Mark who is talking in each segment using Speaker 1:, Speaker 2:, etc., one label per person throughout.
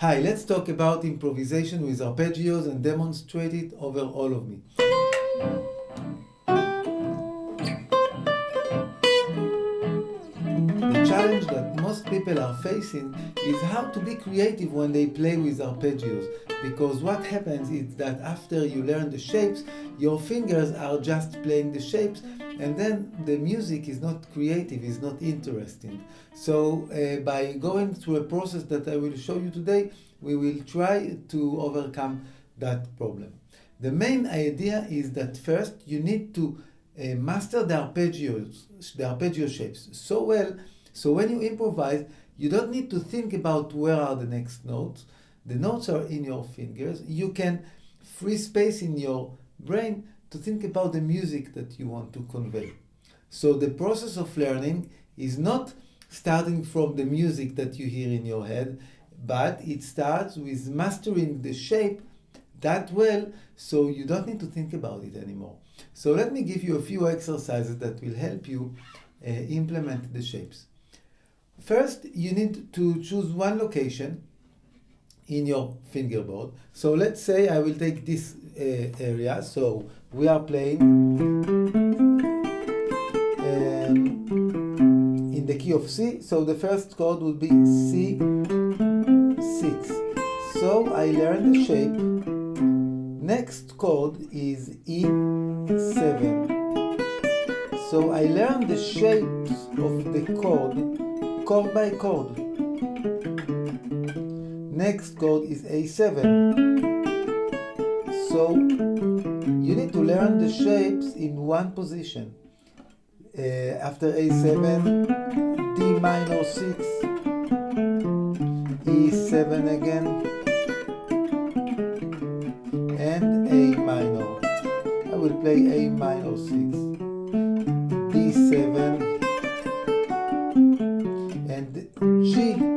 Speaker 1: Hi, let's talk about improvisation with arpeggios and demonstrate it over all of me. The challenge that most people are facing is how to be creative when they play with arpeggios, because what happens is that after you learn the shapes, your fingers are just playing the shapes, and then the music is not creative, is not interesting. So by going through a process that I will show you today, we will try to overcome that problem. The main idea is that first you need to master the arpeggio shapes so well, so when you improvise, you don't need to think about where are the next notes. The notes are in your fingers. You can free space in your brain to think about the music that you want to convey. So the process of learning is not starting from the music that you hear in your head, but it starts with mastering the shape that well, so you don't need to think about it anymore. So let me give you a few exercises that will help you implement the shapes. First, you need to choose one location in your fingerboard. So let's say I will take this area. So we are playing in the key of C. So the first chord will be C6. So I learn the shape. Next chord is E7. So I learn the shapes of the chord by chord. Next chord is A7. So you need to learn the shapes in one position. After A7, D minor 6, E7 again, and A minor. I will play A minor 6, D7, and G7.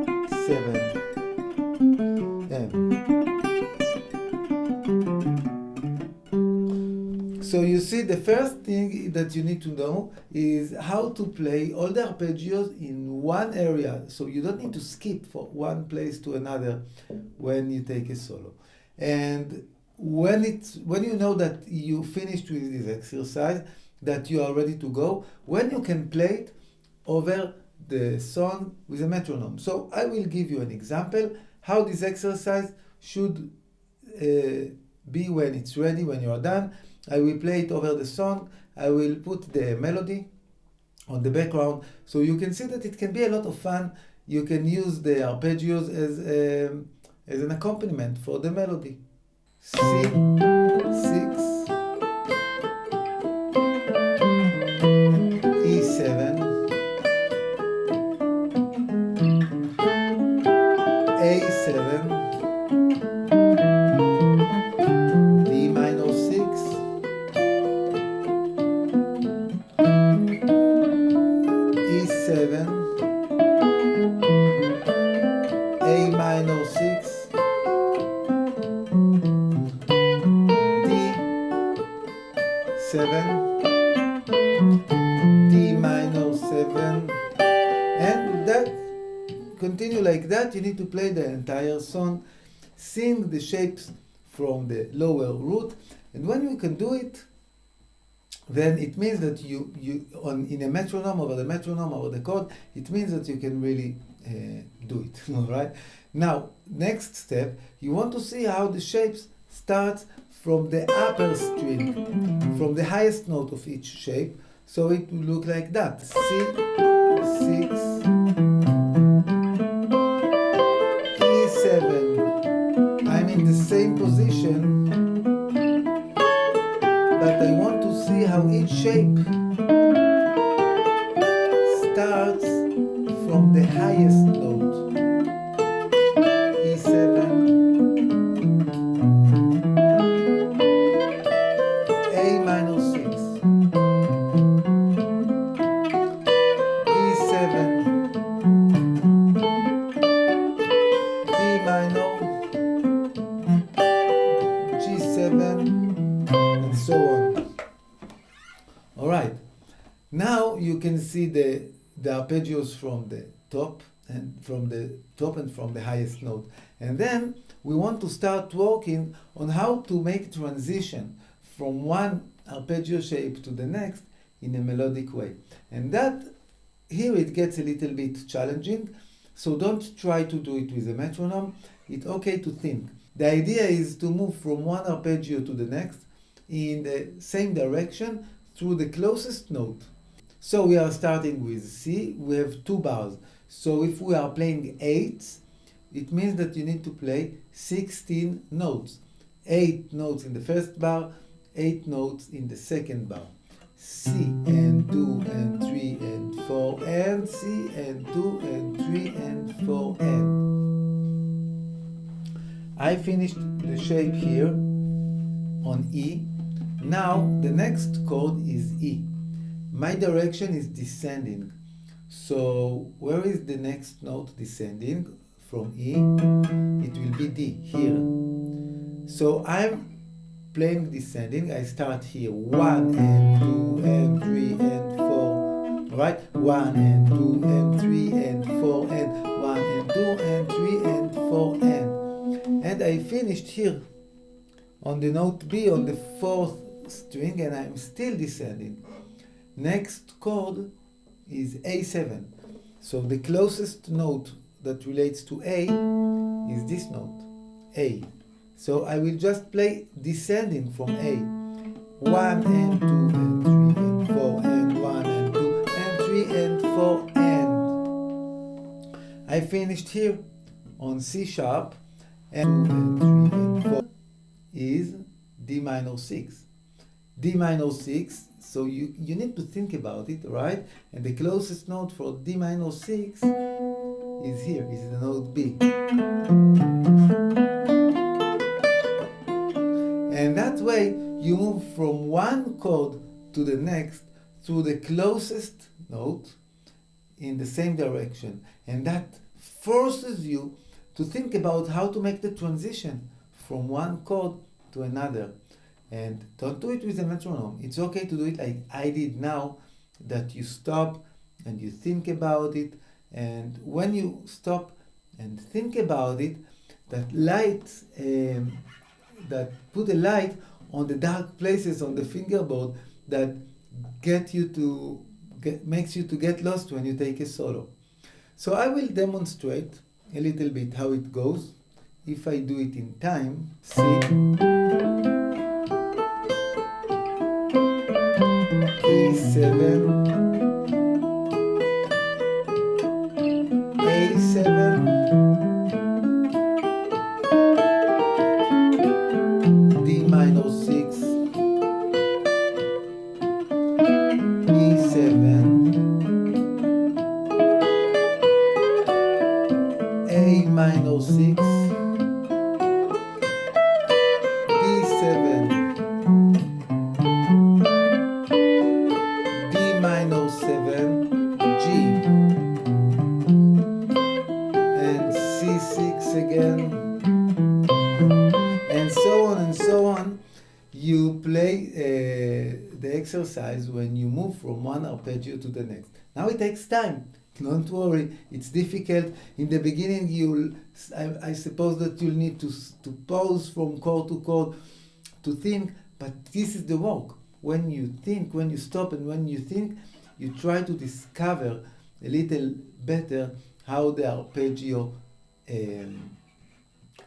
Speaker 1: So you see, the first thing that you need to know is how to play all the arpeggios in one area. So you don't need to skip from one place to another when you take a solo. And when you know that you finished with this exercise, that you are ready to go, when you can play it over the song with a metronome. So I will give you an example how this exercise should be when it's ready, when you are done. I will play it over the song. I will put the melody on the background, so you can see that it can be a lot of fun. You can use the arpeggios as an accompaniment for the melody. C6, E7, A7, D minor 6, E7, A minor 6, D7, D minor 7, and that continue like that. You need to play the entire song, sing the shapes from the lower root, and when you can do it, then it means that you in a metronome over the chord, it means that you can really do it. All right. Now, next step, you want to see how the shapes start from the upper string, from the highest note of each shape. So it will look like that: C6, E7. I'm in the same position, but I want to see how each shape starts from the highest note. E7, A minor 6, E7, D minor, G7, and so on. All right. Now you can see the arpeggios from the top and from the top and from the highest note. And then we want to start working on how to make transition from one arpeggio shape to the next in a melodic way. And that, here it gets a little bit challenging, so don't try to do it with a metronome. It's okay to think. The idea is to move from one arpeggio to the next in the same direction through the closest note. So we are starting with C. We have 2 bars. So if we are playing 8s, it means that you need to play 16 notes. 8 notes in the first bar, 8 notes in the second bar. C and 2 and 3 and 4 and C and 2 and 3 and 4 and. I finished the shape here on E. Now the next chord is E. My direction is descending. So where is the next note descending from E? It will be D, here. So I'm playing descending. I start here 1 and 2 and 3 and 4. Right? 1 and 2 and 3 and 4 and 1 and 2 and 3 and 4 and. And I finished here on the note B on the 4th string, and I'm still descending. Next chord is A7. So the closest note that relates to A is this note, A. So I will just play descending from A. 1 and 2 and 3 and 4 and 1 and 2 and 3 and 4 and. I finished here on C sharp, and 2 and 3 and 4 is D minor 6. D minor 6, so you need to think about it, right? And the closest note for D minor 6 is here, is the note B. And that way you move from one chord to the next through the closest note in the same direction. And that forces you to think about how to make the transition from one chord to another. And don't do it with a metronome. It's okay to do it like I did now, that you stop and you think about it. And when you stop and think about it, that light, that put a light on the dark places on the fingerboard that makes you to get lost when you take a solo. So I will demonstrate a little bit how it goes. If I do it in time, C, E7, A7, D minor 6, E7, A minor 6, D7, D minor 7, G, and C6 again, and so on and so on. You play the exercise when you move from one arpeggio to the next. Now it takes time. Don't worry, it's difficult. In the beginning, I suppose that you'll need to pause from chord to chord to think, but this is the work. When you think, when you stop and when you think, you try to discover a little better how the arpeggio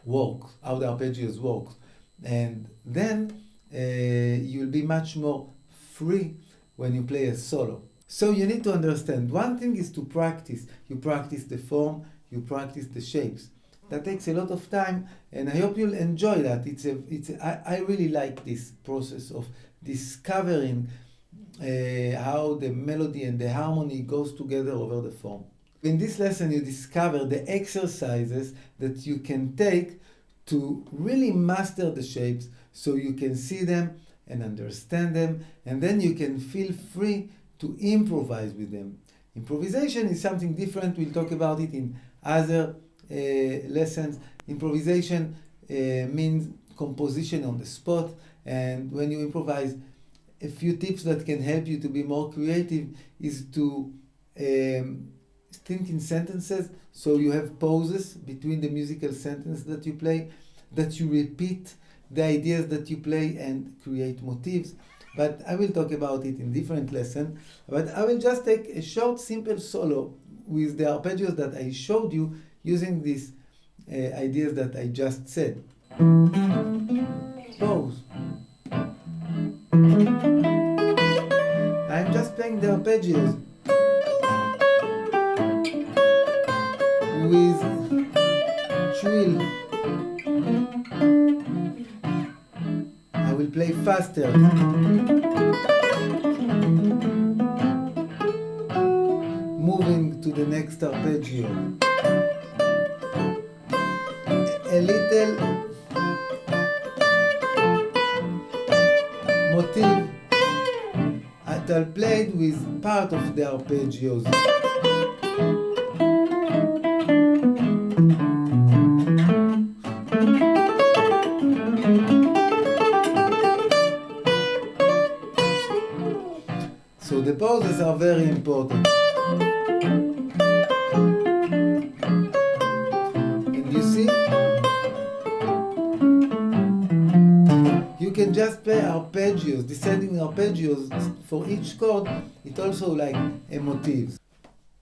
Speaker 1: works, how the arpeggios work. And then you'll be much more free when you play a solo. So you need to understand, one thing is to practice. You practice the form, you practice the shapes. That takes a lot of time, and I hope you'll enjoy that. I really like this process of discovering how the melody and the harmony goes together over the form. In this lesson, you discover the exercises that you can take to really master the shapes, so you can see them and understand them, and then you can feel free to improvise with them. Improvisation is something different. We'll talk about it in other lessons. Improvisation means composition on the spot, and when you improvise, a few tips that can help you to be more creative is to think in sentences, so you have pauses between the musical sentence that you play, that you repeat the ideas that you play and create motifs. But I will talk about it in different lesson. But I will just take a short, simple solo with the arpeggios that I showed you using these ideas that I just said. Pause. I'm just playing the arpeggios with trill. I will play faster. Moving to the next arpeggio. A little motif that I played with part of the arpeggios. So the pauses are very important. And you see, you can just play arpeggios, descending arpeggios for each chord. It's also like a motif.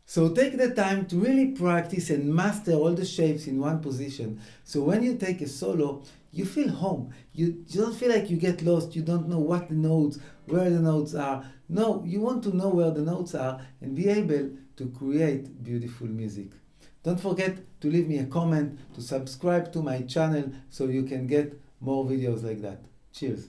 Speaker 1: So take the time to really practice and master all the shapes in one position. So when you take a solo, you feel home. You don't feel like you get lost. You don't know what the notes, where the notes are. No, you want to know where the notes are and be able to create beautiful music. Don't forget to leave me a comment, to subscribe to my channel so you can get more videos like that. Cheers.